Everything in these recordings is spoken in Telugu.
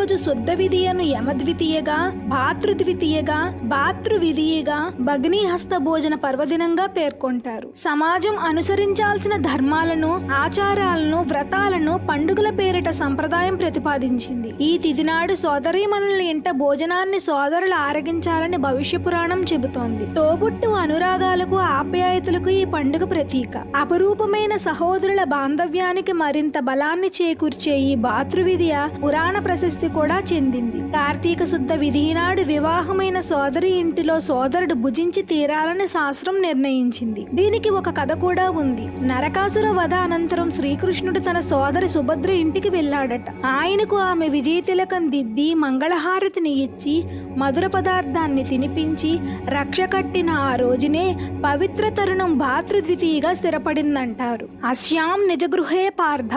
రోజు శుద్ధ విధియను యమద్వితీయగా, భాతృద్వితీయగా, భాతృవిధియగా భగ్నిహస్త భోజన పర్వదినంగా పేర్కొంటారు. సమాజం అనుసరించాల్సిన ధర్మాలను, ఆచారాలను, వ్రతాలను పండుగల పేరిట సంప్రదాయం ప్రతిపాదించింది. ఈ తిథి నాడు సోదరీమణుల ఇంట భోజనాన్ని సోదరులు ఆరగించాలని భవిష్య పురాణం చెబుతోంది. తోబుట్టు అనురాగాలకు, ఆప్యాయతలకు ఈ పండుగ ప్రతీక. అపురూపమైన సహోదరుల బాంధవ్యానికి మరింత బలాన్ని చేకూర్చే ఈ భాతృవిధియ పురాణ ప్రశస్తి కూడా చెందింది. కార్తీక శుద్ధ విధి నాడు వివాహమైన సోదరి ఇంటిలో సోదరుడు భుజించి తీరాలని శాస్త్రం నిర్ణయించింది. దీనికి ఒక కథ కూడా ఉంది. నరకాసుర వధ అనంతరం శ్రీకృష్ణుడు తన సోదరి సుభద్ర ఇంటికి వెళ్ళాడట. ఆయనకు ఆమె విజయ తిలకం దిద్ది మంగళహారతిని ఇచ్చి మధుర పదార్థాన్ని తినిపించి రక్ష కట్టిన ఆ రోజునే పవిత్ర తరుణం భాతృద్వితీయగా స్థిరపడిందంటారు. అస్యాం నిజగృహే పార్థ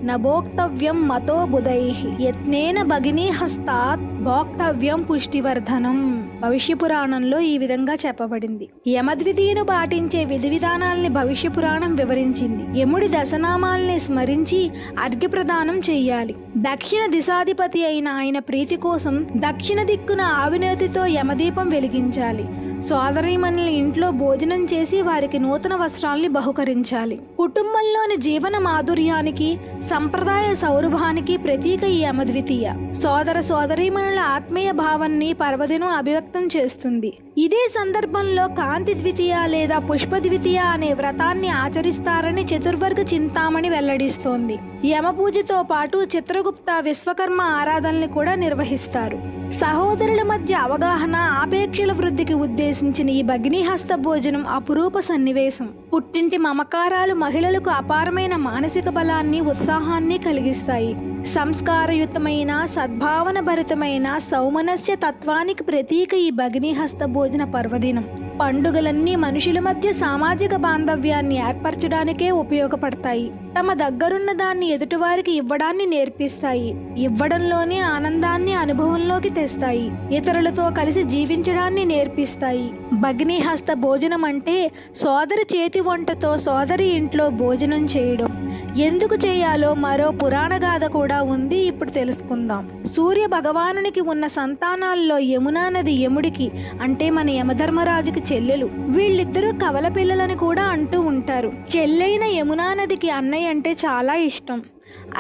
నభోక్తవ్యం మతో బుధైః యత్నేన భగినీ హస్తాత్ భోక్తవ్యం పుష్టివర్ధనం. భవిష్య పురాణంలో ఈ విధంగా చెప్పబడింది. యమద్వితీయను పాటించే విధి విధానాల్ని భవిష్య పురాణం వివరించింది. యముడి దశనామాల్ని స్మరించి అర్ఘ్య ప్రదానం చెయ్యాలి. దక్షిణ దిశాధిపతి అయిన ఆయన ప్రీతి కోసం దక్షిణ దిక్కున ఆవినేతితో యమదీపం వెలిగించాలి. సోదరీమణుల ఇంట్లో భోజనం చేసి వారికి నూతన వస్త్రాల్ని బహుకరించాలి. కుటుంబంలోని జీవన మాధుర్యానికి, సంప్రదాయ సౌరభానికి ప్రతీక ఈ యమద్వితీయ. సోదర సోదరీమణుల ఆత్మీయ భావాన్ని పర్వదినం అభివ్యక్తం చేస్తుంది. ఇదే సందర్భంలో కాంతి ద్వితీయ లేదా పుష్ప ద్వితీయ అనే వ్రతాన్ని ఆచరిస్తారని చతుర్వర్గ చింతామణి వెల్లడిస్తోంది. యమ పూజతో పాటు చిత్రగుప్త, విశ్వకర్మ ఆరాధనల్ని కూడా నిర్వహిస్తారు. సహోదరుల మధ్య అవగాహన, ఆపేక్షల వృద్ధికి ఉద్దేశించిన ఈ భగ్నిహస్త భోజనం అపురూప సన్నివేశం. పుట్టింటి మమకారాలు మహిళలకు అపారమైన మానసిక బలాన్ని, ఉత్సాహాన్ని కలిగిస్తాయి. సంస్కారయుతమైన, సద్భావన భరితమైన సౌమనస్య తత్వానికి ప్రతీక ఈ భగ్నిహస్త భోజన పర్వదినం. పండుగలన్నీ మనుషుల మధ్య సామాజిక బాంధవ్యాన్ని ఏర్పరచడానికే ఉపయోగపడతాయి. తమ దగ్గరున్న దాన్ని ఎదుటివారికి ఇవ్వడాన్ని నేర్పిస్తాయి. ఇవ్వడంలోనే ఆనందాన్ని అనుభవంలోకి తెస్తాయి. ఇతరులతో కలిసి జీవించడాన్ని నేర్పిస్తాయి. భగ్నిహస్త భోజనం అంటే సోదరి చేతి వంటతో సోదరి ఇంట్లో భోజనం చేయడం. ఎందుకు చేయాలో మరో పురాణ గాథ కూడా ఉంది. ఇప్పుడు తెలుసుకుందాం. సూర్య భగవానునికి ఉన్న సంతానాల్లో యమునా నది యముడికి అంటే మన యమధర్మరాజుకి చెల్లెలు. వీళ్ళిద్దరూ కవల పిల్లలని కూడా అంటూ ఉంటారు. చెల్లెైన యమునా నదికి అన్నయ్య అంటే చాలా ఇష్టం.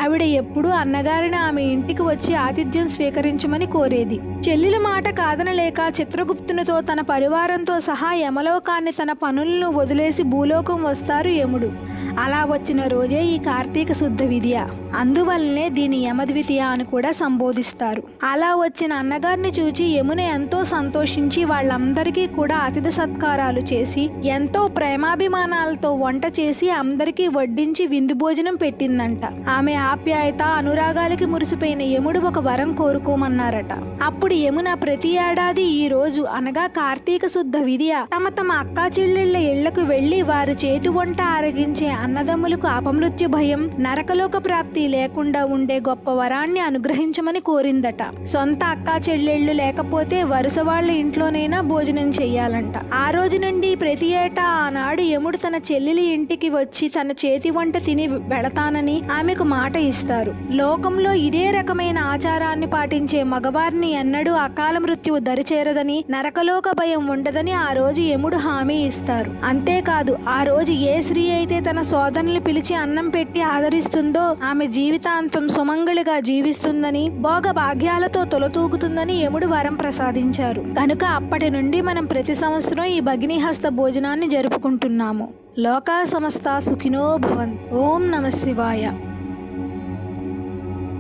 ఆవిడ ఎప్పుడూ అన్నగారిని ఆమె ఇంటికి వచ్చి ఆతిథ్యం స్వీకరించమని కోరేది. చెల్లెల మాట కాదనలేక చిత్రగుప్తునితో తన పరివారంతో సహా యమలోకాన్ని తన పనులను వదిలేసి భూలోకం వస్తారు యముడు. అలా వచ్చిన రోజే ఈ కార్తీక శుద్ధ విధియ. అందువల్లనే దీని యమద్వితీయ అని కూడా సంబోధిస్తారు. అలా వచ్చిన అన్నగారిని చూచి యమున ఎంతో సంతోషించి వాళ్ళందరికీ కూడా అతిథి సత్కారాలు చేసి ఎంతో ప్రేమాభిమానాలతో వంట చేసి అందరికీ వడ్డించి విందు భోజనం పెట్టిందంట. ఆమె ఆప్యాయత, అనురాగాలకి మురిసిపోయిన యముడు ఒక వరం కోరుకోమన్నారట. అప్పుడు యమున ప్రతి ఏడాది ఈ రోజు అనగా కార్తీక శుద్ధ విధియ తమ తమ అక్కా చెల్లెళ్ల ఇళ్లకు వెళ్లి వారి చేతి వంట ఆరగించే అన్నదమ్ములకు అపమృత్యు భయం, నరకలోక ప్రాప్తి లేకుండా ఉండే గొప్ప వరాన్ని అనుగ్రహించమని కోరిందట. సొంత అక్కా చెల్లెళ్ళు లేకపోతే వరుస వాళ్ళ ఇంట్లోనైనా భోజనం చెయ్యాలంట. ఆ రోజు నుండి ప్రతి ఏటా ఆనాడు యముడు తన చెల్లెలి ఇంటికి వచ్చి తన చేతి వంట తిని వెళతానని ఆమెకు మాట ఇస్తారు. లోకంలో ఇదే రకమైన ఆచారాన్ని పాటించే మగవారిని ఎన్నడూ అకాల మృత్యువు దరిచేరదని, నరకలోక భయం ఉండదని ఆ రోజు యముడు హామీ ఇస్తారు. అంతేకాదు ఆ రోజు ఏ స్త్రీ అయితే తన సోదరులు పిలిచి అన్నం పెట్టి ఆదరిస్తుందో ఆమె జీవితాంతం సుమంగళిగా జీవిస్తుందని, భోగ భాగ్యాలతో తొలతూగుతుందని యముడు వరం ప్రసాదించారు. కనుక అప్పటి నుండి మనం ప్రతి సంవత్సరం ఈ భగ్నిహస్త భోజనాన్ని జరుపుకుంటున్నాము. లోకా సమస్త సుఖినో భవంతు. ఓం నమః శివాయ.